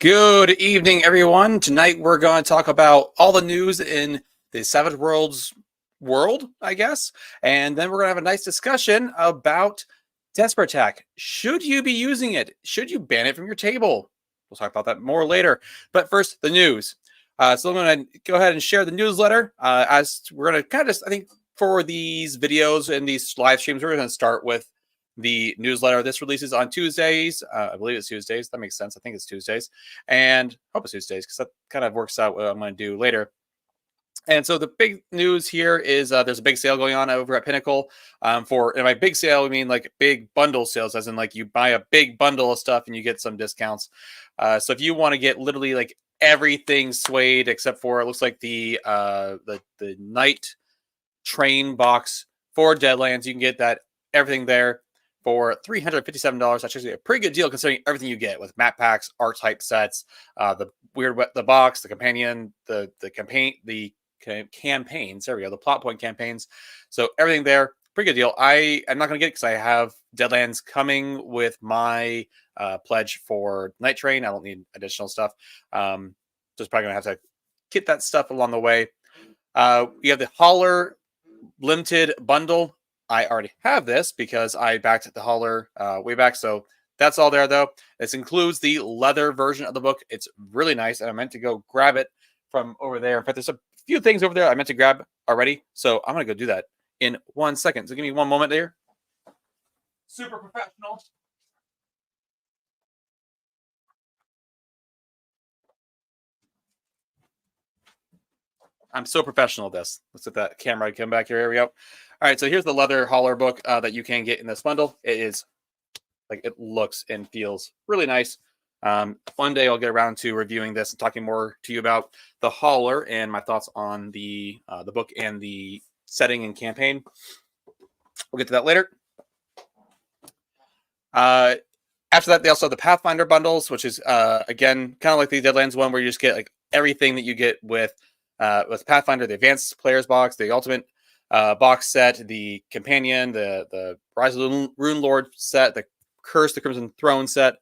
Good evening, everyone. Tonight we're going to talk about all the news in the Savage Worlds world, I guess. And then we're going to have a nice discussion about Desperate Attack. Should you be using it? Should you ban it from your table? We'll talk about that more later. But first, the news. So I'm going to go ahead and share the newsletter. As we're going to kind of just, I think, for these videos and these live streams, we're going to start with the newsletter. This releases on Tuesdays. I believe it's Tuesdays. That makes sense. I think it's Tuesdays. And I hope it's Tuesdays because that kind of works out what I'm going to do later. And so the big news here is there's a big sale going on over at Pinnacle. And by big sale, I mean like big bundle sales, as in like you buy a big bundle of stuff and you get some discounts. So if you want to get literally like everything Swayed except for it looks like the Night Train box for Deadlands, you can get that everything there for $357. That's actually a pretty good deal considering everything you get with map packs, art type sets, the box, the companion, the campaigns. There we go, the plot point campaigns. So everything there, pretty good deal. I'm not going to get it because I have Deadlands coming with my pledge for Night Train. I don't need additional stuff. Just probably going to have to get that stuff along the way. We have the Holler limited bundle. I already have this because I backed the Holler way back. So that's all there, though. This includes the leather version of the book. It's really nice, and I meant to go grab it from over there. In fact, there's a few things over there I meant to grab already. So I'm going to go do that in 1 second. So give me one moment there. Super professional. I'm so professional at this. Let's let that camera come back here. Here we go. All right, so here's the leather Holler book that you can get in this bundle. It is like it looks and feels really nice. One day I'll get around to reviewing this and talking more to you about the Holler and my thoughts on the book and the setting and campaign. We'll get to that later. After that, they also have the Pathfinder bundles, which is again kind of like the Deadlands one, where you just get like everything that you get with Pathfinder, the Advanced Players box, the Ultimate box set, the Companion, the Rise of the Rune Lord set, the Curse, the Crimson Throne set.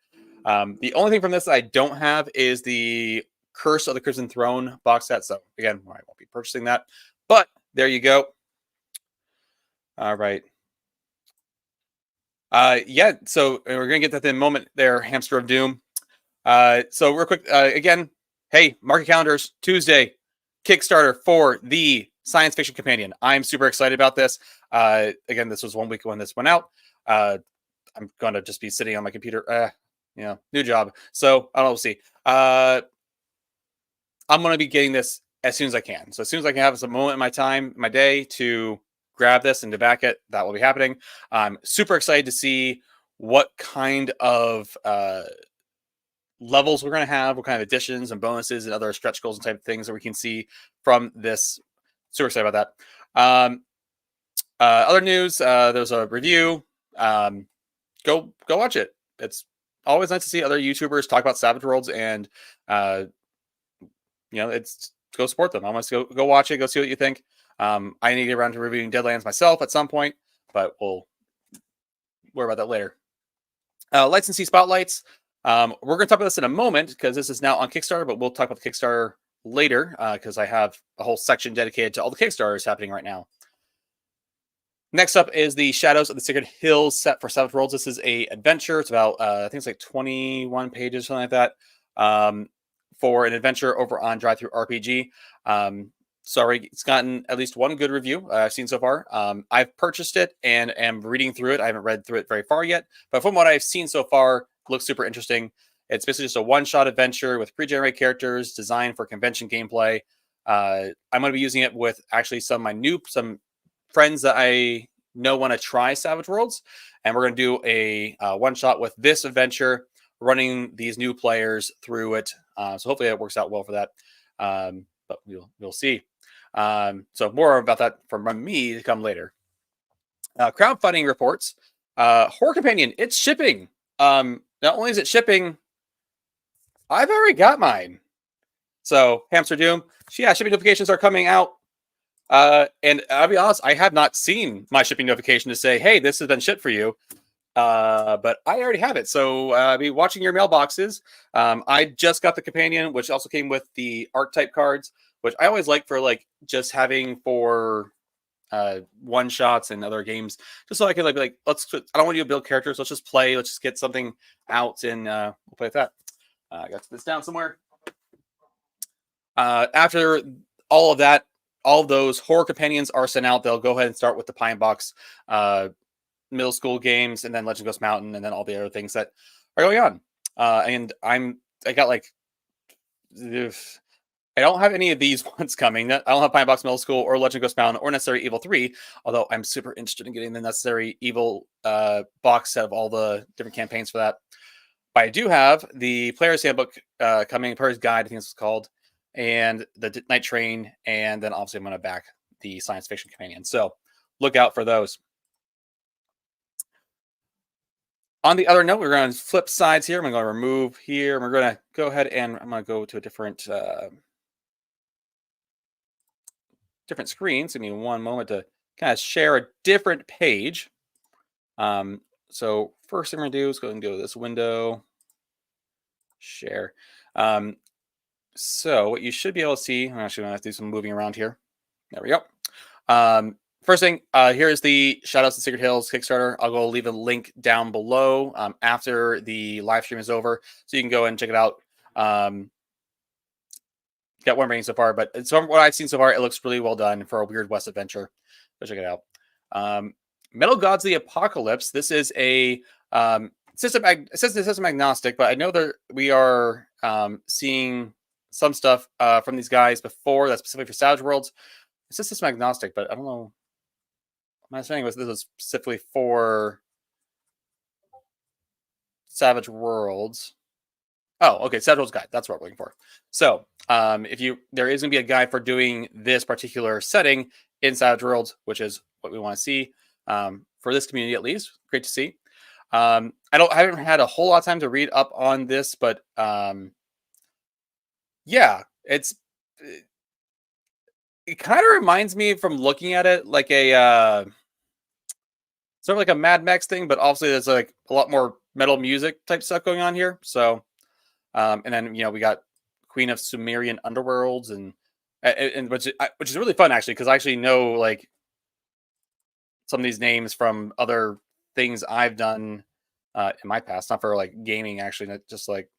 The only thing from this that I don't have is the Curse of the Crimson Throne box set. So again, I won't be purchasing that. But there you go. All right. Yeah, so we're going to get that in a moment there, Hamster of Doom. So real quick, again, hey, market calendars, Tuesday, Kickstarter for the Science Fiction Companion. I'm super excited about this. Again, this was 1 week when this went out. I'm going to just be sitting on my computer. New job. So I don't know, we'll see. I'm going to be getting this as soon as I can. So as soon as I can have some moment in my time, my day to grab this and to back it, that will be happening. I'm super excited to see what kind of levels we're going to have, what kind of additions and bonuses and other stretch goals and type of things that we can see from this. Super excited about that. Other news, there's a review. Go watch it. It's always nice to see other YouTubers talk about Savage Worlds, and it's go support them. I want to go watch it, go see what you think. I need to get around to reviewing Deadlands myself at some point, but we'll worry about that later. Lights and Sea Spotlights. We're going to talk about this in a moment because this is now on Kickstarter, but we'll talk about the Kickstarter later because I have a whole section dedicated to all the Kickstarters happening right now. Next up is the Shadows of the Sacred Hills set for Savage Worlds. This is a adventure. It's about, I think it's like 21 pages, something like that, for an adventure over on TTRPG. Sorry, it's gotten at least one good review I've seen so far. I've purchased it and am reading through it. I haven't read through it very far yet, but from what I've seen so far, it looks super interesting. It's basically just a one-shot adventure with pre-generated characters designed for convention gameplay. I'm going to be using it with actually some friends that I know want to try Savage Worlds, and we're going to do a one-shot with this adventure, running these new players through it. So hopefully it works out well for that, but we'll see. So more about that from me to come later. Crowdfunding reports. Horror Companion, it's shipping. Not only is it shipping, I've already got mine. So Hamster Doom, yeah, shipping notifications are coming out. And I'll be honest, I have not seen my shipping notification to say, hey, this has been shipped for you. But I already have it. So be watching your mailboxes. I just got the companion, which also came with the archetype cards, which I always like for like just having for one shots and other games, just so I can like let's. I don't want you to build characters. Let's just play. Let's just get something out and we'll play with that. I got this down somewhere. After all of that, all of those horror companions are sent out. They'll go ahead and start with the Pine Box middle school games, and then Legend of Ghost Mountain, and then all the other things that are going on. And I got like, I don't have any of these ones coming. I don't have Pine Box Middle School or Legend of Ghost Mountain or Necessary Evil 3, although I'm super interested in getting the Necessary Evil box set of all the different campaigns for that. But I do have the Player's Handbook coming, Player's Guide, I think it's called, and the Night Train, and then obviously I'm going to back the Science Fiction Companion. So look out for those. On the other note, we're going to flip sides here. I'm going to remove here. And we're going to go ahead and I'm going to go to a different screen. So give me one moment to kind of share a different page. So first thing we're going to do is go and go to this window, share. So what you should be able to see, I'm actually going to have to do some moving around here. There we go. First thing, here is the Shoutouts to Secret Hills Kickstarter. I'll go leave a link down below after the live stream is over, so you can go and check it out. Got one rating so far, but from what I've seen so far, it looks really well done for a Weird West adventure. Go check it out. Metal Gods of the Apocalypse. This is a system agnostic, but I know that we are seeing some stuff from these guys before that's specifically for Savage Worlds. It's just system agnostic, but I don't know. My understanding was this was specifically for Savage Worlds. Oh, okay, Savage Worlds guide. That's what we're looking for. So, there is going to be a guide for doing this particular setting in Savage Worlds, which is what we want to see for this community at least. Great to see. I haven't had a whole lot of time to read up on this, but yeah, it kind of reminds me from looking at it like a sort of like a Mad Max thing, but obviously there's like a lot more metal music type stuff going on here. So, and then we got Queen of Sumerian Underworlds and which is really fun actually, because I actually know like some of these names from other things I've done in my past, not for like gaming actually, not just like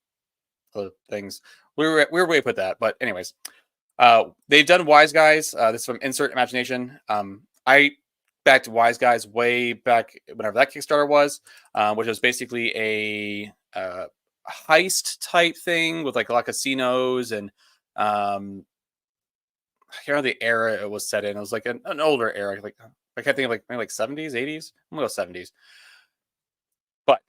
other things. Weird way to put that, but anyways, they've done Wise Guys. This is from Insert Imagination. I backed Wise Guys way back whenever that Kickstarter was, which was basically a heist type thing with like a lot of casinos and I can't remember the era it was set in. It was like an older era. Like I can't think of like maybe like 70s, 80s. I'm gonna go 70s. But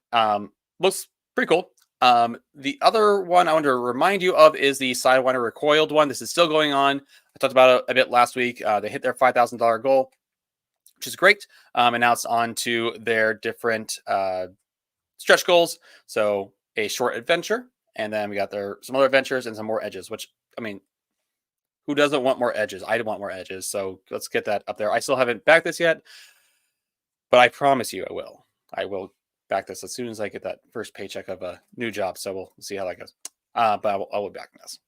looks pretty cool. The other one I want to remind you of is the Sidewinder Recoiled one. This is still going on. I talked about it a bit last week. They hit their $5,000 goal, which is great. And now it's on to their different stretch goals. So a short adventure, and then we got some other adventures and some more edges, which, I mean, who doesn't want more edges? I want more edges. So let's get that up there. I still haven't backed this yet, but I promise you I will. I will back this as soon as I get that first paycheck of a new job. So we'll see how that goes. But I will back this.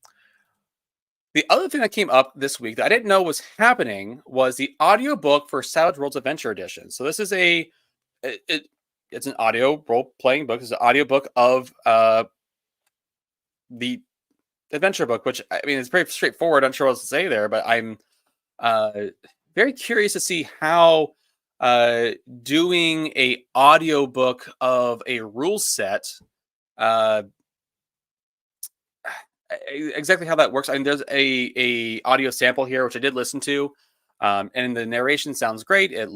The other thing that came up this week that I didn't know was happening was the audiobook for Savage Worlds Adventure Edition. So this is it's an audio role-playing book. It's an audiobook of the adventure book, which, I mean, it's pretty straightforward. I'm sure what else to say there, but I'm very curious to see how doing a audiobook of a rule set exactly how that works. I mean, there's a audio sample here which I did listen to, and the narration sounds great. It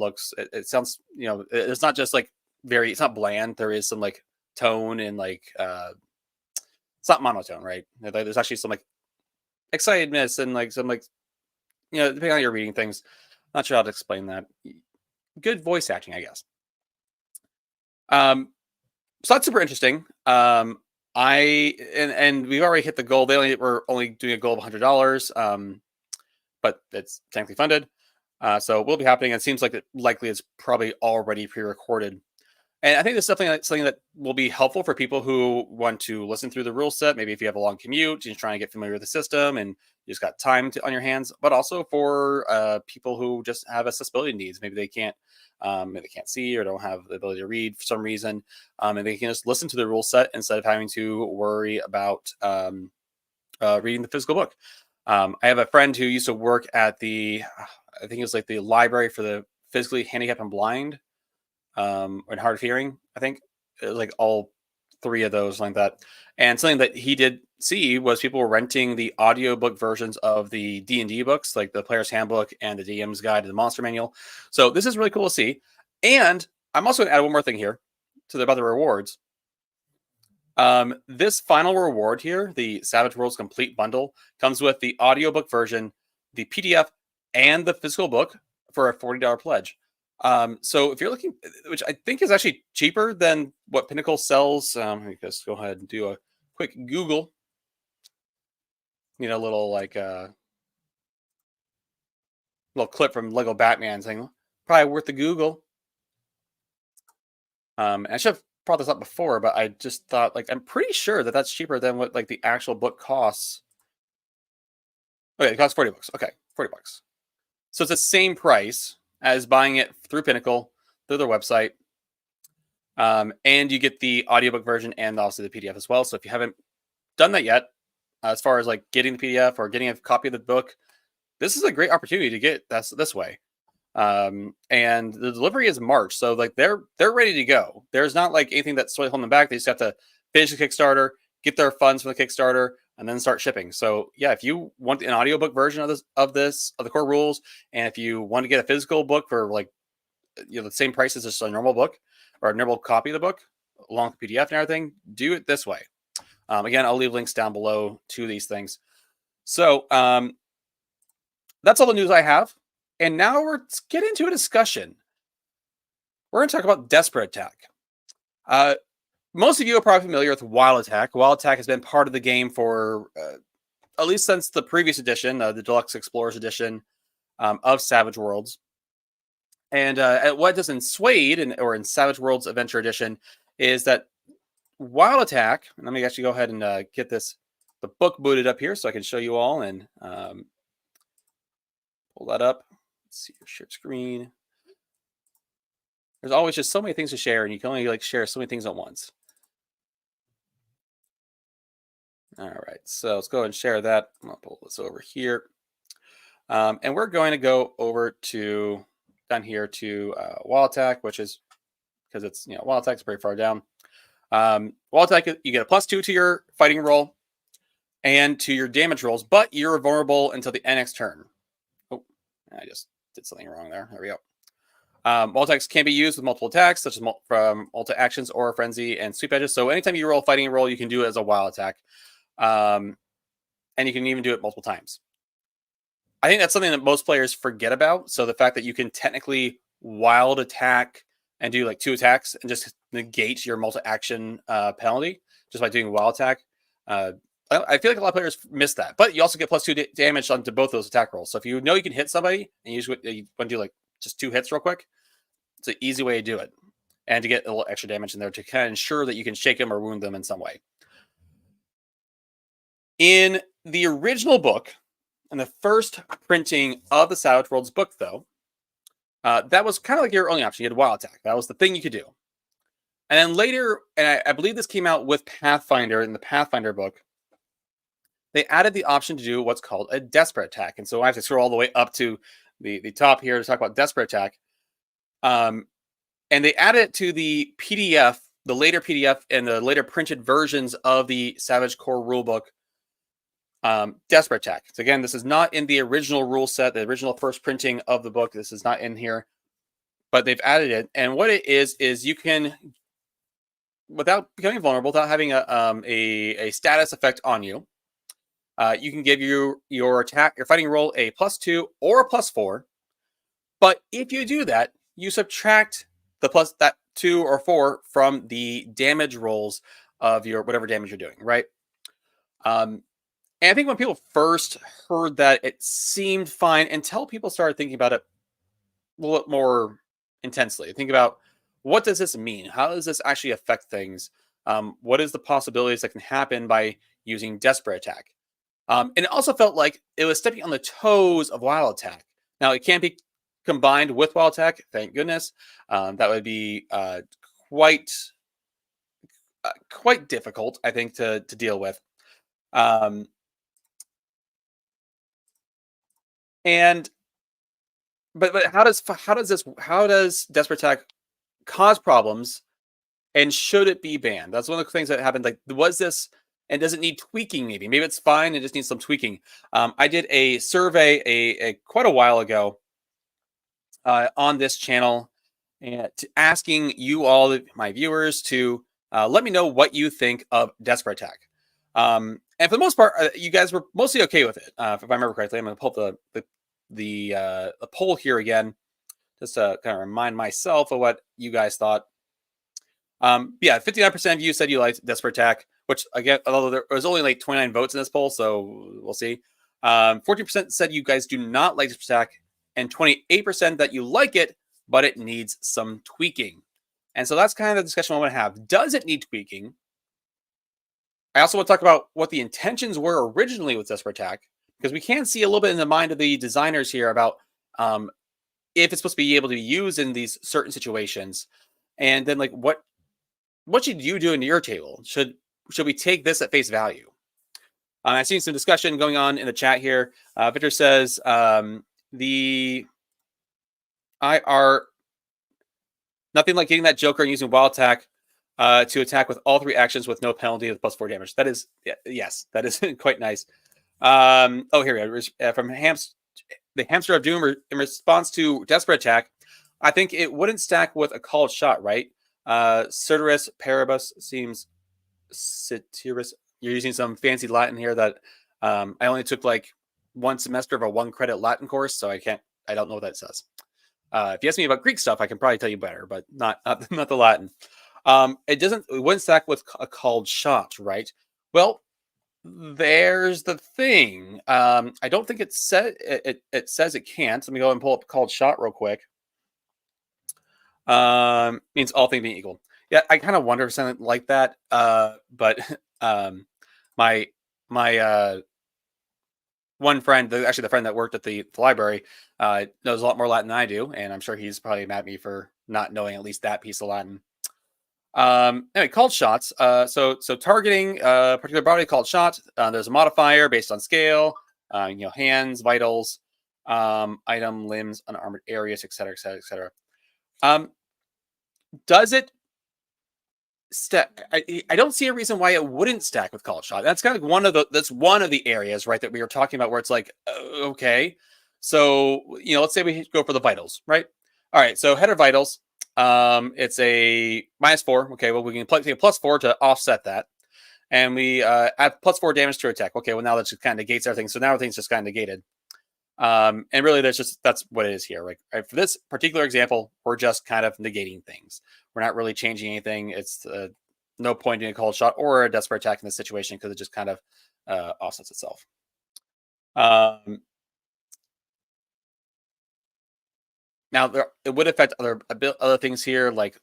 sounds, it's not just like it's not bland. There is some like tone and like it's not monotone, right? There's actually some like excitedness and like some like depending on how you're reading things. Not sure how to explain that. Good voice acting, I guess. So that's super interesting. And we've already hit the goal. We're only doing a goal of $100, but it's technically funded. So it will be happening. It seems like it likely is probably already pre-recorded. And I think this is definitely something that will be helpful for people who want to listen through the rule set. Maybe if you have a long commute, you're trying to get familiar with the system and you just got time on your hands, but also for people who just have accessibility needs. Maybe they can't see or don't have the ability to read for some reason, and they can just listen to the rule set instead of having to worry about reading the physical book. I have a friend who used to work at I think it was like the library for the physically handicapped and blind, and hard of hearing. I think it was like all three of those like that. And something that he did see was people were renting the audiobook versions of the D&D books, like the Player's Handbook and the DM's Guide to the Monster Manual. So this is really cool to see. And I'm also going to add one more thing here about the rewards. This final reward here, the Savage Worlds Complete Bundle, comes with the audiobook version, the PDF, and the physical book for a $40 pledge. So if you're looking, which I think is actually cheaper than what Pinnacle sells, let me just go ahead and do a quick Google. You know, a little like little clip from Lego Batman saying probably worth the Google. I should have brought this up before, but I just thought like I'm pretty sure that that's cheaper than what like the actual book costs. Okay, it costs $40. Okay, $40. So it's the same price as buying it through Pinnacle, through their website. And you get the audiobook version and also the PDF as well. So if you haven't done that yet, as far as like getting the PDF or getting a copy of the book, this is a great opportunity to get this way. And the delivery is March. So like they're ready to go. There's not like anything that's really holding them back. They just have to finish the Kickstarter, get their funds from the Kickstarter, and then start shipping. So yeah, if you want an audiobook version of the core rules, and if you want to get a physical book for like the same price as just a normal book or a normal copy of the book, along with PDF and everything, do it this way. Again, I'll leave links down below to these things. So that's all the news I have. And now let's get into a discussion. We're going to talk about Desperate Attack. Most of you are probably familiar with Wild Attack. Wild Attack has been part of the game for at least since the previous edition, the Deluxe Explorers edition of Savage Worlds. And what it does in Suede or in Savage Worlds Adventure Edition is that Wild Attack, and let me actually go ahead and get the book booted up here so I can show you all and pull that up. Let's see your share screen. There's always just so many things to share, and you can only like share so many things at once. All right, so let's go ahead and share that. I'm gonna pull this over here, and we're going to go over to down here to Wild Attack, which is because it's Wild Attack is pretty far down. Wild Attack, you get a +2 to your fighting roll and to your damage rolls, but you're vulnerable until the next turn. Oh, I just did something wrong there. There we go. Wild attacks can be used with multiple attacks, such as from multi-actions or frenzy and sweep edges. So anytime you roll a fighting roll, you can do it as a wild attack. And you can even do it multiple times. I think that's something that most players forget about. So the fact that you can technically wild attack and do like 2 attacks and just negate your multi-action penalty just by doing wild attack. I feel like a lot of players miss that. But you also get +2 damage onto both those attack rolls. So if you know you can hit somebody and you want to do like just 2 hits real quick, it's an easy way to do it. And to get a little extra damage in there to kind of ensure that you can shake them or wound them in some way. In the original book, in the first printing of the Savage Worlds book, though, that was kind of like your only option. You had Wild Attack. That was the thing you could do. And then later, and I believe this came out with Pathfinder in the Pathfinder book, they added the option to do what's called a Desperate Attack. And so I have to scroll all the way up to the top here to talk about Desperate Attack. And they added it to the PDF, the later PDF and the later printed versions of the Savage Core Rulebook, Desperate Attack. So again, this is not in the original rule set, the original first printing of the book. This is not in here, but they've added it. And what it is you can, without becoming vulnerable, without having a status effect on you, you can give your fighting roll a +2 or a +4. But if you do that, you subtract that 2 or 4 from the damage rolls of your whatever damage you're doing, right? And I think when people first heard that, it seemed fine until people started thinking about it a little bit more intensely. Think about what does this mean? How does this actually affect things? What is the possibilities that can happen by using Desperate Attack? And it also felt like it was stepping on the toes of Wild Attack. Now, it can't be combined with Wild Attack, thank goodness. That would be quite quite difficult, I think, to deal with. Um, and but how does Desperate Attack cause problems, and should it be banned? That's one of the things that happened. Like, was this, and does it need tweaking? Maybe it's fine. It just needs some tweaking. I did a survey a quite a while ago on this channel, and asking you all, my viewers, to let me know what you think of Desperate Attack. And for the most part, you guys were mostly okay with it. If I remember correctly, I'm going to pull up the poll here again, just to kind of remind myself of what you guys thought. Yeah, 59% of you said you liked Desperate Attack, which, again, although there was only like 29 votes in this poll, so we'll see. 14% said you guys do not like Desperate Attack, and 28% that you like it, but it needs some tweaking. And so that's kind of the discussion I want to have. Does it need tweaking? I also want to talk about what the intentions were originally with Desperate Attack, because we can see a little bit in the mind of the designers here about if it's supposed to be able to be used in these certain situations, and then like what should you do in your table? Should we take this at face value? I've seen some discussion going on in the chat here. Victor says the IR, nothing like getting that Joker and using Wild Attack to attack with all 3 actions with no penalty with +4 damage. That is, yes, that is quite nice. Oh, here we go. From the Hamster of Doom, in response to Desperate Attack, I think it wouldn't stack with a called shot, right? Cerberus Paribus seems Ceteris. You're using some fancy Latin here that I only took like 1 semester of a 1-credit Latin course, so I don't know what that says. If you ask me about Greek stuff, I can probably tell you better, but not the Latin. It wouldn't stack with a called shot, right? Well, there's the thing. I don't think it says it can't. Let me go and pull up called shot real quick. Means all things being equal. Yeah, I kind of wonder if something like that. But my one friend, actually the friend that worked at the library, knows a lot more Latin than I do, and I'm sure he's probably mad at me for not knowing at least that piece of Latin. Anyway, called shots. So targeting a particular body called shot. There's a modifier based on scale. Hands, vitals, item, limbs, unarmored areas, etc., etc., etc. Does it stack? I don't see a reason why it wouldn't stack with called shot. That's kind of one of the areas, right, that we were talking about, where it's like, okay, so let's say we go for the vitals, right? All right, so header vitals. It's a -4. Okay, well, we can take a +4 to offset that, and we add +4 damage to attack. Okay, well, now that just kind of negates everything. So now everything's just kind of negated. And really, that's what it is here. Right? For this particular example, we're just kind of negating things. We're not really changing anything. It's no point in a cold shot or a Desperate Attack in this situation, because it just kind of offsets itself. Now, it would affect other things here, like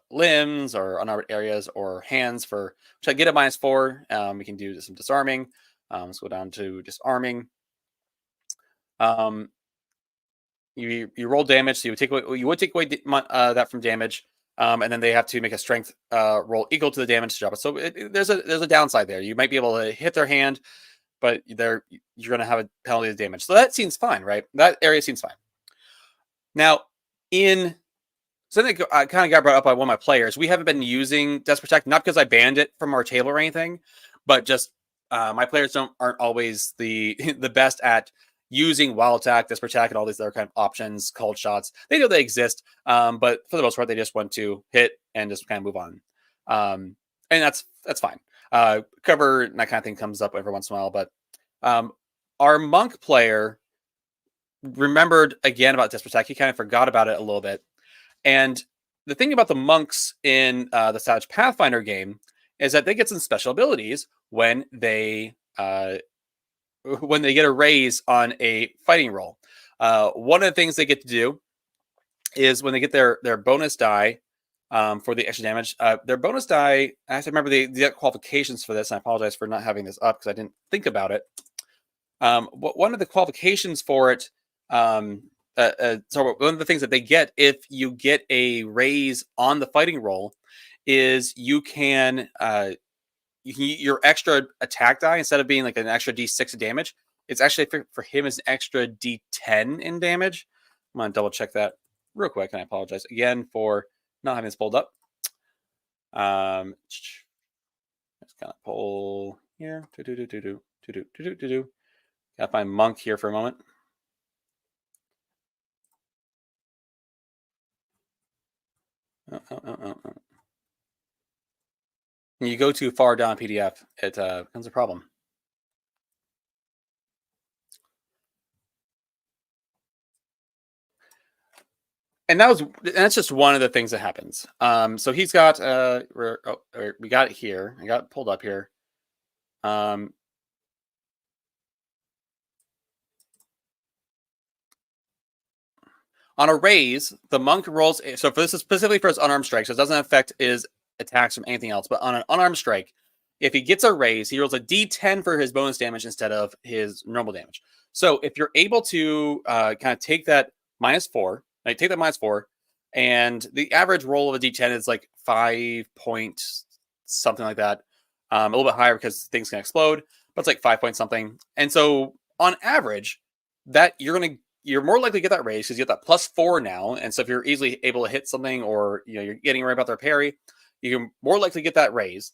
limbs or unarmored areas or hands, which I get a -4. We can do some disarming. Let's go down to disarming. You roll damage, so you would take away that from damage, and then they have to make a strength roll equal to the damage to drop it. So there's a downside there. You might be able to hit their hand, but you're going to have a penalty of damage. So that seems fine, right? That area seems fine. Now, something that kind of got brought up by one of my players, we haven't been using Desperate Attack, not because I banned it from our table or anything, but just my players aren't always the best at using Wild Attack, Desperate Attack, and all these other kind of options, called shots. They know they exist, but for the most part, they just want to hit and just kind of move on. And that's fine. Cover and that kind of thing comes up every once in a while, but our monk player remembered again about Desperate Attack. He kind of forgot about it a little bit. And the thing about the monks in the Savage Pathfinder game is that they get some special abilities when they get a raise on a fighting roll. One of the things they get to do is when they get their bonus die for the extra damage. Their bonus die, I have to remember the qualifications for this, and I apologize for not having this up because I didn't think about it. One of the qualifications for it, so one of the things that they get if you get a raise on the fighting roll is you can your extra attack die, instead of being like an extra d6 of damage, it's actually for him is an extra d10 in damage. I'm gonna double check that real quick, and I apologize again for not having this pulled up. Let's kind of pull here. Got my monk here for a moment. When you go too far down PDF, it becomes a problem. And that's just one of the things that happens. So he's got we got it here. I got it pulled up here. On a raise, the monk rolls. So for this is specifically for his unarmed strike, so it doesn't affect his attacks from anything else. But on an unarmed strike, if he gets a raise, he rolls a d10 for his bonus damage instead of his normal damage. So if you're able to kind of take that -4, like take that -4, and the average roll of a d10 is like 5 point something like that, a little bit higher because things can explode, but it's like 5 point something. And so on average, that you're more likely to get that raise because you get that +4 now. And so if you're easily able to hit something, or you're getting right about their parry, you can more likely get that raise.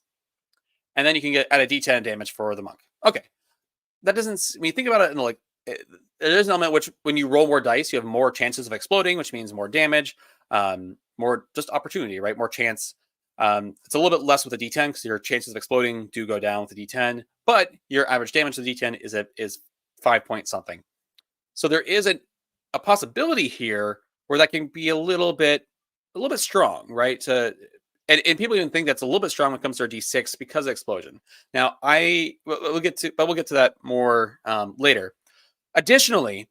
And then you can add a d10 damage for the monk. Okay. That doesn't, when you think about it, like, there's an element which, when you roll more dice, you have more chances of exploding, which means more damage, more just opportunity, right? More chance. It's a little bit less with a d10 because your chances of exploding do go down with a d10, but your average damage to the d10 is 5 point something. So there is a possibility here where that can be a little bit strong, right? And people even think that's a little bit strong when it comes to our d6 because of explosion. Now we'll get to that more later. Additionally,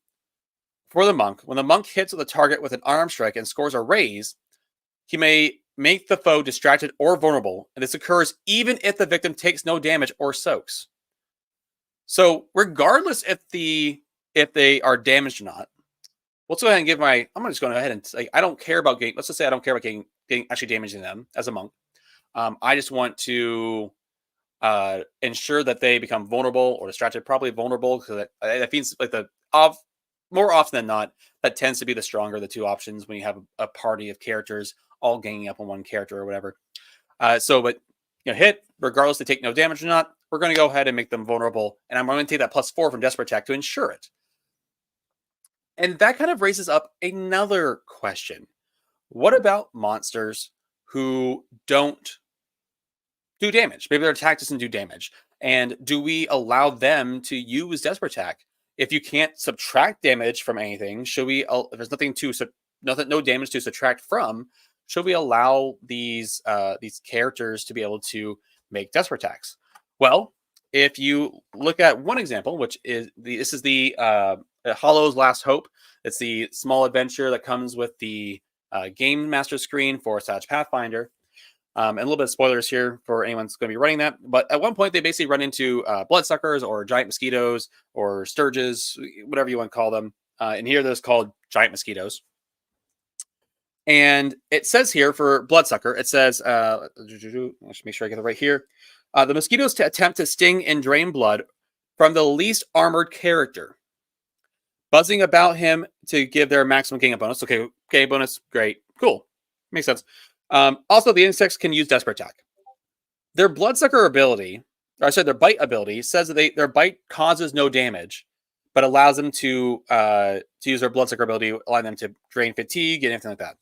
for the monk, when the monk hits the target with an unarmed strike and scores a raise, he may make the foe distracted or vulnerable, and this occurs even if the victim takes no damage or soaks. So regardless if they are damaged or not, let's go ahead and give I'm just going to go ahead and say I don't care about getting. Let's just say I don't care about getting actually damaging them as a monk. I just want to ensure that they become vulnerable or distracted. Probably vulnerable, because that means like more often than not, that tends to be the stronger of the two options when you have a party of characters all ganging up on one character or whatever. But hit regardless they take no damage or not. We're going to go ahead and make them vulnerable, and I'm going to take that +4 from Desperate Attack to ensure it. And that kind of raises up another question. What about monsters who don't do damage? Maybe their attack doesn't do damage. And do we allow them to use Desperate Attack? If you can't subtract damage from anything, should we, if there's no damage to subtract from, should we allow these characters to be able to make Desperate Attacks? Well, if you look at one example, which is this is the Hollow's Last Hope. It's the small adventure that comes with the Game Master screen for Savage Pathfinder. And a little bit of spoilers here for anyone who's going to be running that. But at one point, they basically run into bloodsuckers or giant mosquitoes or sturges, whatever you want to call them. And here, they're called giant mosquitoes. And it says here for bloodsucker, it says, let's make sure I get it right here. The mosquitoes attempt to sting and drain blood from the least armored character, buzzing about him to give their maximum gang bonus. Okay, gang bonus, great, cool, makes sense. Also, the insects can use Desperate Attack. Their bloodsucker ability, their bite ability, says that their bite causes no damage, but allows them to use their bloodsucker ability, allowing them to drain fatigue and anything like that.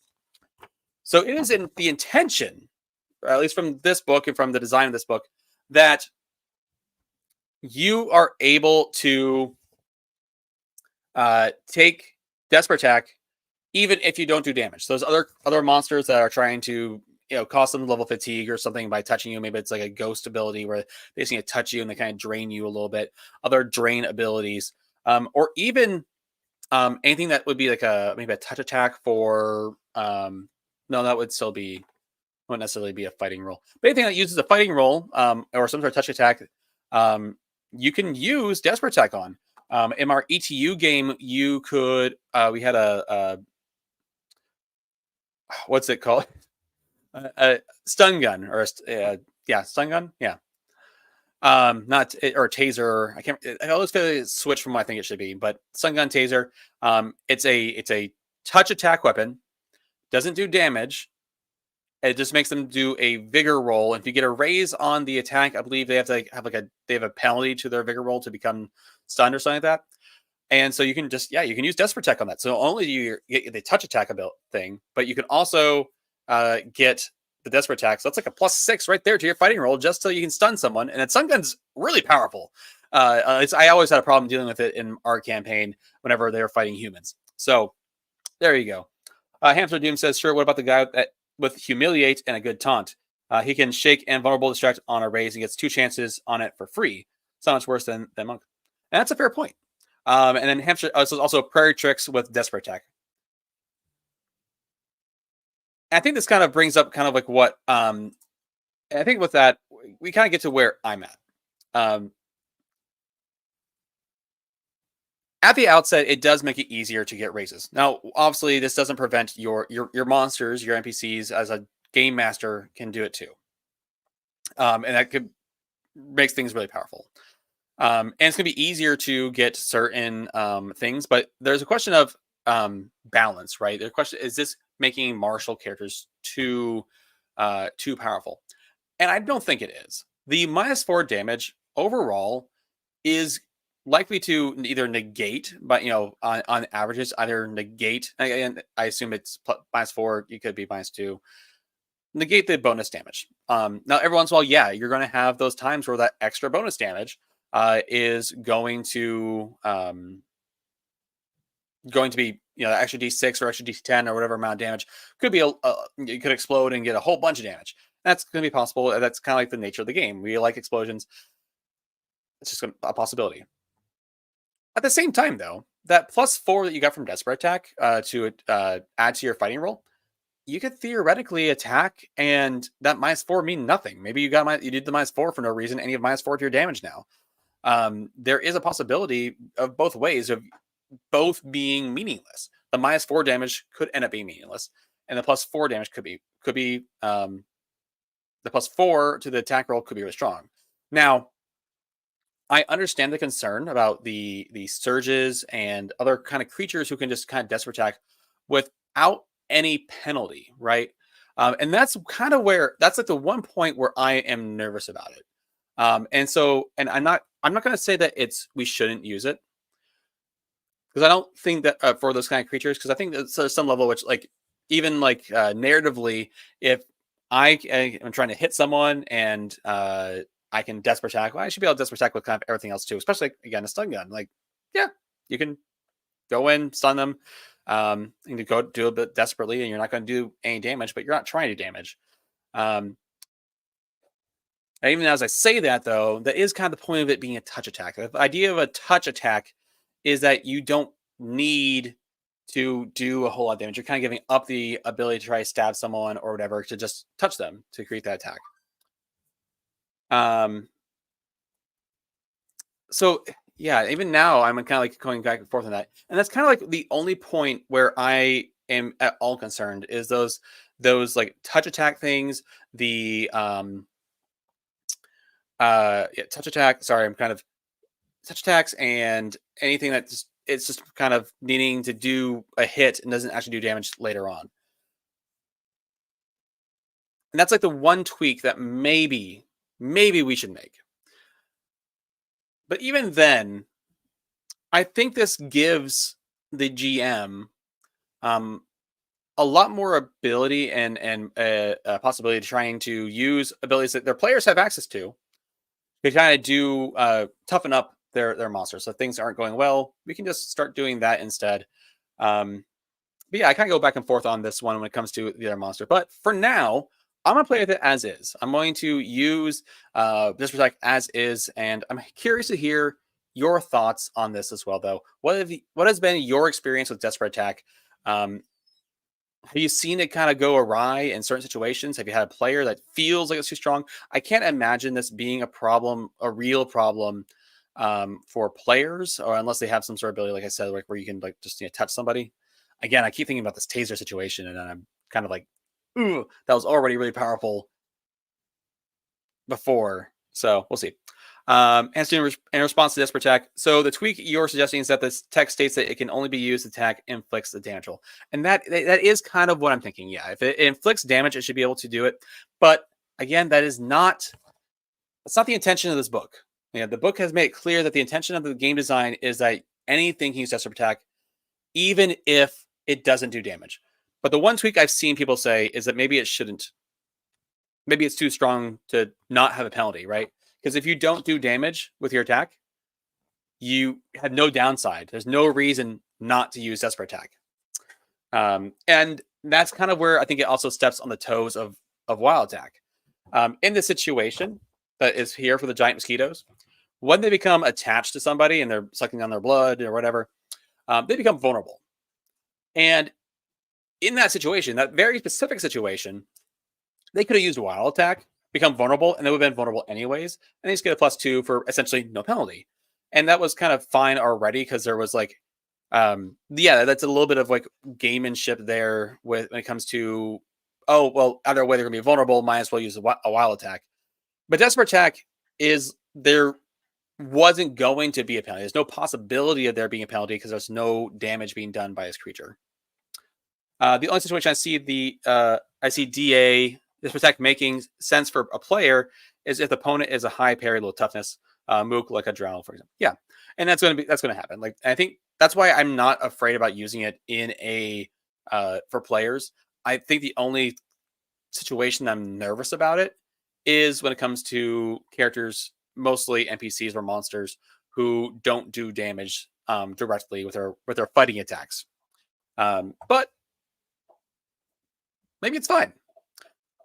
So it is in the intention, or at least from this book and from the design of this book, that you are able to take Desperate Attack even if you don't do damage. So those other monsters that are trying to cause some level of fatigue or something by touching you, maybe it's like a ghost ability where they just need to touch you and they kind of drain you a little bit. Other drain abilities, or even anything that would be like maybe a touch attack for no, that would still be won't necessarily be a fighting roll. But anything that uses a fighting roll or some sort of touch attack, you can use Desperate Attack on. In our ETU game, you could we had a what's it called? A stun gun or stun gun, yeah. Not or taser. I can't. I always feel switch from what I think it should be, but stun gun taser. It's a touch attack weapon. Doesn't do damage. It just makes them do a vigor roll. If you get a raise on the attack, I believe they have to have a penalty to their vigor roll to become stunned or something like that. And so you can just you can use Desperate Attack on that. So only you get the touch attack thing, but you can also get the Desperate Attack. So that's like a +6 right there to your fighting roll, just so you can stun someone. And that stun gun's really powerful. I always had a problem dealing with it in our campaign whenever they were fighting humans. So there you go. Hamster Doom says, sure, what about the guy with Humiliate and a good taunt? He can shake and vulnerable distract on a raise and gets 2 chances on it for free. So much worse than Monk. And that's a fair point. And then Hamster also Prairie Tricks with Desperate Attack. I think this kind of brings up kind of like what I think with that, we kind of get to where I'm at. At the outset, it does make it easier to get raises. Now, obviously, this doesn't prevent your monsters, your NPCs, as a game master can do it too. And that makes things really powerful. And it's going to be easier to get certain things, but there's a question of balance, right? The question is this making martial characters too powerful? And I don't think it is. The -4 damage overall is likely to either negate, but on averages, either negate, and I assume it's -4, you could be -2, negate the bonus damage. Now, every once in a while, you're going to have those times where that extra bonus damage is going to be extra D6 or extra D10 or whatever amount of damage. Could be you could explode and get a whole bunch of damage. That's going to be possible. That's kind of like the nature of the game. We like explosions. It's just a possibility. At the same time, though, that +4 that you got from Desperate Attack to add to your fighting roll, you could theoretically attack and that -4 mean nothing. Maybe you did the -4 for no reason and you have -4 to your damage now. There is a possibility of both ways of both being meaningless. The -4 damage could end up being meaningless, and the +4 damage could be the +4 to the attack roll could be really strong. Now, I understand the concern about the surges and other kind of creatures who can just kind of Desperate Attack without any penalty, right? And that's kind of that's like the one point where I am nervous about it. And I'm not going to say that we shouldn't use it, because I don't think that for those kind of creatures, because I think there's some level which, like, even like narratively, if I am trying to hit someone and I can Desperate Attack, well, I should be able to Desperate Attack with kind of everything else too, especially, again, a stun gun. Like, you can go in, stun them, and you go do a bit desperately, and you're not going to do any damage, but you're not trying to do damage. And even as I say that, though, that is kind of the point of it being a touch attack. The idea of a touch attack is that you don't need to do a whole lot of damage. You're kind of giving up the ability to try to stab someone or whatever to just touch them to create that attack. So even now I'm kind of like going back and forth on that, and that's kind of like the only point where I am at all concerned is those like touch attack things, the touch attack. Sorry, I'm kind of touch attacks and anything that it's just kind of needing to do a hit and doesn't actually do damage later on. And that's like the one tweak that maybe we should make. But even then, I think this gives the GM a lot more ability and a possibility of trying to use abilities that their players have access to kind of do toughen up their monsters. So if things aren't going well, we can just start doing that instead. But I kind of go back and forth on this one when it comes to the other monster. But for now, I'm going to play with it as is. I'm going to use Desperate Attack as is, and I'm curious to hear your thoughts on this as well, though. What has been your experience with Desperate Attack? Have you seen it kind of go awry in certain situations? Have you had a player that feels like it's too strong? I can't imagine this being a problem, a real problem, for players, or unless they have some sort of ability, like I said, like where you can like just touch somebody. Again, I keep thinking about this taser situation, and then I'm kind of like, ooh, that was already really powerful before. So we'll see. Answering in response to this attack. So the tweak you're suggesting is that this text states that it can only be used to attack inflicts the damage roll. And that is kind of what I'm thinking. Yeah, if it inflicts damage, it should be able to do it. But again, that's not the intention of this book. Yeah, the book has made it clear that the intention of the game design is that anything can use desperate attack, even if it doesn't do damage. But the one tweak I've seen people say is that maybe it shouldn't. Maybe it's too strong to not have a penalty, right? Because if you don't do damage with your attack, you have no downside. There's no reason not to use desperate attack. And that's kind of where I think it also steps on the toes of wild attack. In this situation that is here for the giant mosquitoes, when they become attached to somebody and they're sucking on their blood or whatever, they become vulnerable. And in that situation, that very specific situation, they could have used wild attack, become vulnerable, and they would have been vulnerable anyways. And they just get a +2 for essentially no penalty. And that was kind of fine already because there was like, yeah, that's a little bit of like gamemanship there when it comes to, oh, well, either way they're going to be vulnerable, might as well use a wild attack. But desperate attack is there wasn't going to be a penalty. There's no possibility of there being a penalty because there's no damage being done by his creature. The only situation I see DA this protect making sense for a player is if the opponent is a high parry, low toughness, mook like a drown, for example. Yeah, and that's going to happen. Like I think that's why I'm not afraid about using it in a for players. I think the only situation I'm nervous about it is when it comes to characters, mostly NPCs or monsters who don't do damage directly with their fighting attacks. But maybe it's fine.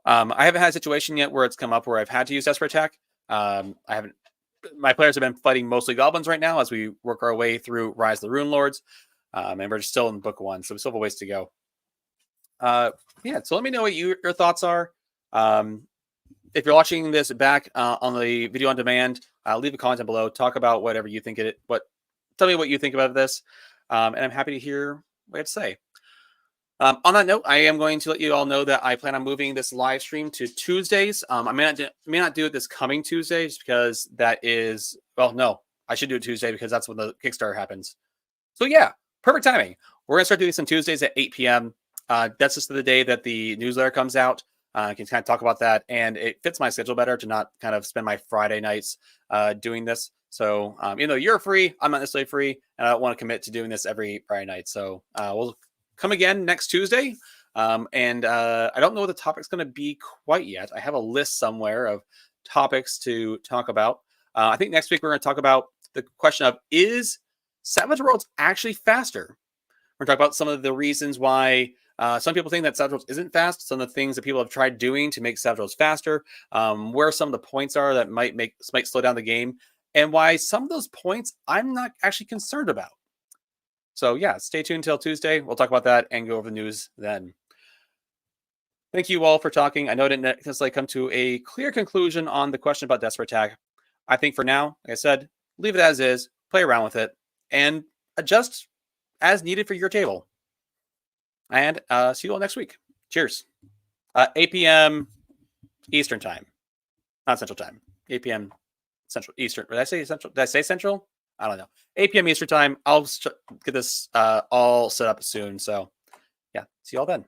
I haven't had a situation yet where it's come up where I've had to use desperate attack. My players have been fighting mostly goblins right now as we work our way through Rise of the Rune Lords. And we're still in book 1, so we still have a ways to go. Yeah, so let me know what your thoughts are. If you're watching this back on the video on demand, leave a comment below. Talk about whatever you think tell me what you think about this. And I'm happy to hear what you have to say. On that note, I am going to let you all know that I plan on moving this live stream to Tuesdays. I may not do it this coming Tuesday just because that is, well, no, I should do it Tuesday because that's when the Kickstarter happens. So yeah, perfect timing. We're going to start doing this on Tuesdays at 8 p.m. That's just the day that the newsletter comes out. I can kind of talk about that, and it fits my schedule better to not kind of spend my Friday nights doing this. So, you know, you're free, I'm not necessarily free, and I don't want to commit to doing this every Friday night. So we'll come again next Tuesday. And I don't know what the topic's going to be quite yet. I have a list somewhere of topics to talk about. I think next week we're going to talk about the question of, is Savage Worlds actually faster? We're going to talk about some of the reasons why some people think that Savage Worlds isn't fast, some of the things that people have tried doing to make Savage Worlds faster, where some of the points are that might slow down the game, and why some of those points I'm not actually concerned about. So yeah, stay tuned until Tuesday. We'll talk about that and go over the news then. Thank you all for talking. I know it didn't necessarily come to a clear conclusion on the question about Desperate Attack. I think for now, like I said, leave it as is, play around with it, and adjust as needed for your table. And see you all next week. Cheers. 8 p.m. Eastern time, not Central time. 8 p.m. Central Eastern. Did I say Central? Did I say Central? I don't know. 8 p.m. Eastern time. I'll get this all set up soon. So yeah, see you all then.